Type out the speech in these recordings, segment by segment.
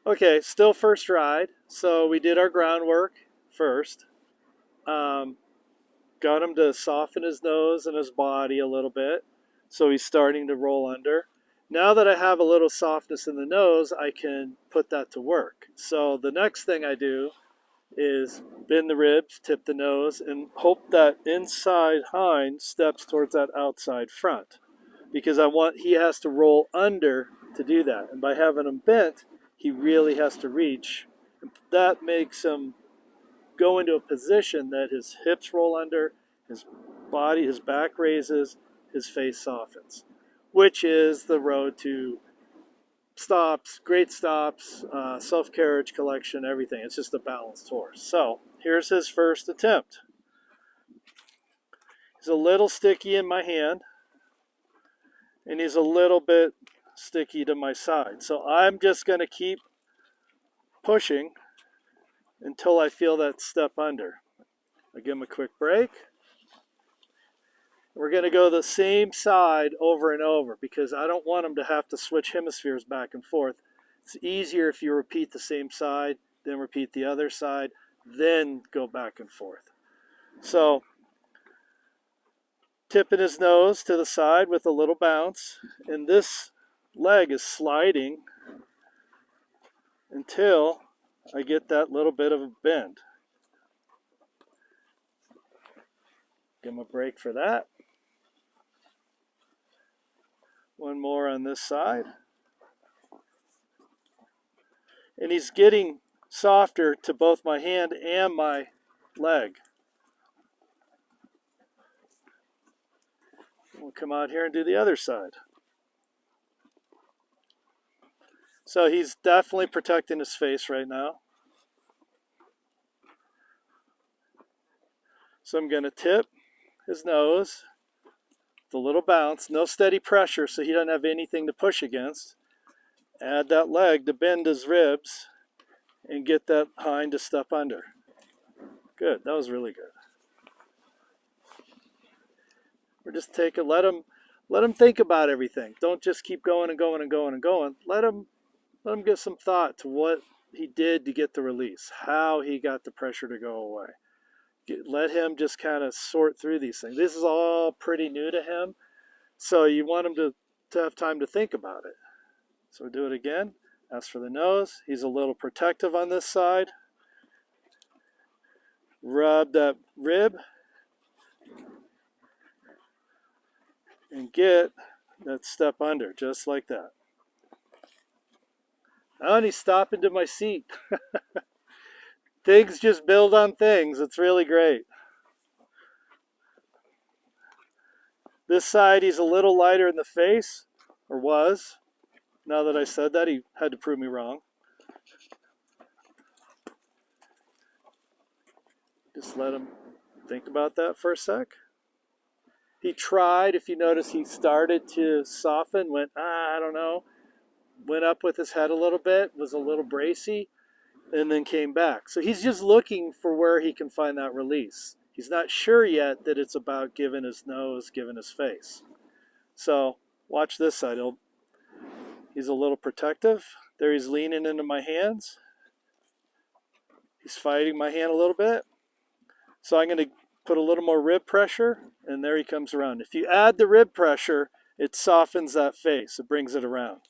Okay, still first ride. So we did our groundwork first. Um, got him to soften his nose and his body a little bit. So he's starting to roll under. Now that I have a little softness in the nose, I can put that to work. So the next thing I do is bend the ribs, tip the nose, and hope that inside hind steps towards that outside front. Because he has to roll under to do that. And by having him bent, he really has to reach. That makes him go into a position that his hips roll under, his body, his back raises, his face softens, which is the road to stops, great stops, self-carriage collection, everything. It's just a balanced horse. So here's his first attempt. He's a little sticky in my hand, and he's a little bit sticky to my side. So I'm just going to keep pushing until I feel that step under. I give him a quick break. We're going to go the same side over and over because I don't want him to have to switch hemispheres back and forth. It's easier if you repeat the same side, then repeat the other side, then go back and forth. So tipping his nose to the side with a little bounce, and this leg is sliding until I get that little bit of a bend. Give him a break for that. One more on this side. And he's getting softer to both my hand and my leg. We'll come out here and do the other side. So he's definitely protecting his face right now. So I'm going to tip his nose with a little bounce, no steady pressure so he doesn't have anything to push against. Add that leg to bend his ribs and get that hind to step under. Good, that was really good. We're just taking, let him think about everything. Don't just keep going and going and going and going. Let him give some thought to what he did to get the release, how he got the pressure to go away. Let him just kind of sort through these things. This is all pretty new to him, so you want him to have time to think about it. So do it again. As for the nose, he's a little protective on this side. Rub that rib and get that step under, just like that. Oh, and he's stopping to my seat. Things just build on things. It's really great. This side, he's a little lighter in the face, or was. Now that I said that, he had to prove me wrong. Just let him think about that for a sec. He tried, if you notice, he started to soften, went, I don't know, went up with his head a little bit, was a little bracy, and then came back. So he's just looking for where he can find that release. He's not sure yet that it's about giving his nose, giving his face. So watch this side. He's a little protective. There he's leaning into my hands. He's fighting my hand a little bit. So I'm going to put a little more rib pressure, and there he comes around. If you add the rib pressure, it softens that face. It brings it around.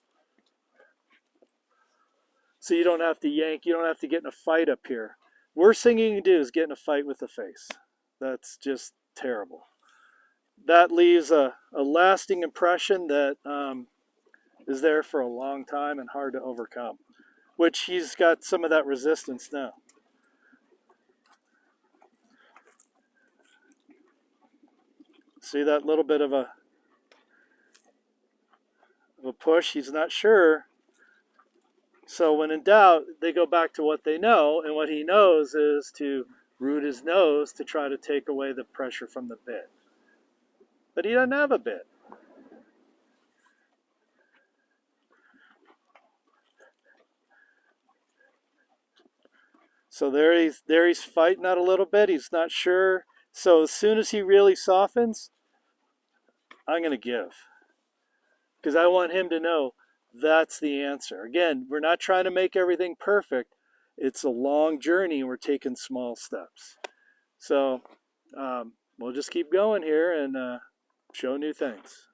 So you don't have to yank. You don't have to get in a fight up here. Worst thing you can do is get in a fight with the face. That's just terrible. That leaves a lasting impression that is there for a long time and hard to overcome, which he's got some of that resistance now. See that little bit of a push? He's not sure. So when in doubt, they go back to what they know, and what he knows is to root his nose to try to take away the pressure from the bit. But he doesn't have a bit. So there he's fighting out a little bit. He's not sure. So as soon as he really softens, I'm going to give. Because I want him to know That's the answer. Again, we're not trying to make everything perfect. It's a long journey. We're taking small steps. So we'll just keep going here and show new things.